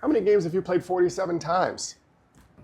How many games have you played 47 times?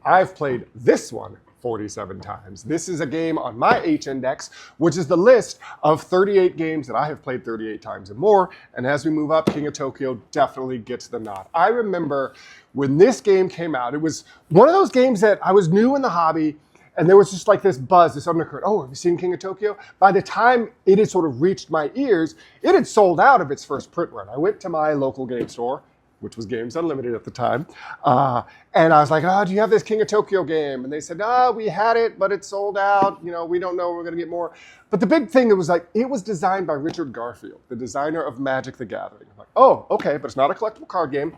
I've played this one 47 times. This is a game on my H-Index, which is the list of 38 games that I have played 38 times and more. And as we move up, King of Tokyo definitely gets the nod. I remember when this game came out, it was one of those games that I was new in the hobby, and there was just like this buzz, this undercurrent. Oh, have you seen King of Tokyo? By the time it had sort of reached my ears, it had sold out of its first print run. I went to my local game store, which was Games Unlimited at the time. And I was like, oh, do you have this King of Tokyo game? And they said, oh, we had it, but it's sold out. You know, we don't know, we're gonna get more. But the big thing, it was designed by Richard Garfield, the designer of Magic the Gathering. I'm like, oh, okay, but it's not a collectible card game.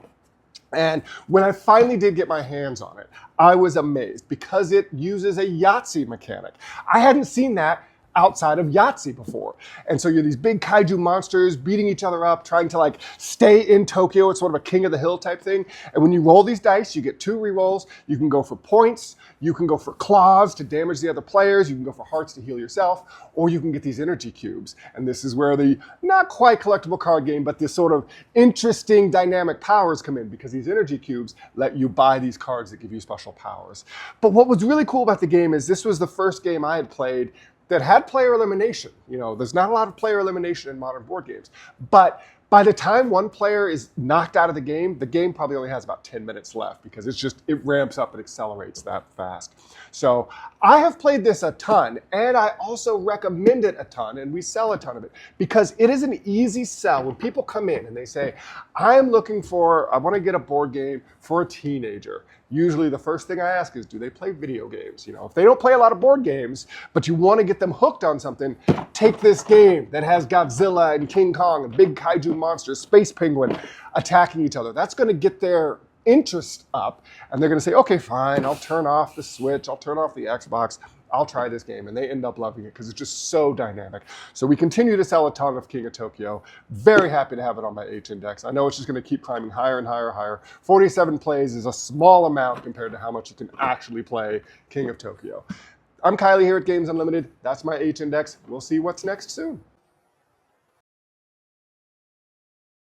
And when I finally did get my hands on it, I was amazed because it uses a Yahtzee mechanic. I hadn't seen that outside of Yahtzee before. And so you're these big kaiju monsters beating each other up, trying to like stay in Tokyo. It's sort of a king of the hill type thing. And when you roll these dice, you get 2 rerolls. You can go for points. You can go for claws to damage the other players. You can go for hearts to heal yourself, or you can get these energy cubes. And this is where the not quite collectible card game, but this sort of interesting dynamic powers come in, because these energy cubes let you buy these cards that give you special powers. But what was really cool about the game is this was the first game I had played that had player elimination. You know, there's not a lot of player elimination in modern board games. But by the time one player is knocked out of the game probably only has about 10 minutes left, because it ramps up and accelerates that fast. So I have played this a ton, and I also recommend it a ton, and we sell a ton of it, because it is an easy sell. When people come in and they say, I want to get a board game for a teenager. Usually the first thing I ask is, do they play video games? You know, if they don't play a lot of board games, but you want to get them hooked on something, take this game that has Godzilla and King Kong and big kaiju monsters, Space Penguin attacking each other. That's going to get their interest up, and they're going to say, okay, fine, I'll turn off the Switch, I'll turn off the Xbox, I'll try this game. And they end up loving it because it's just so dynamic. So we continue to sell a ton of King of Tokyo. Very happy to have it on my H-Index. I know it's just going to keep climbing higher and higher and higher. 47 plays is a small amount compared to how much you can actually play King of Tokyo. I'm Kylie here at Games Unlimited. That's my H-Index. We'll see what's next soon.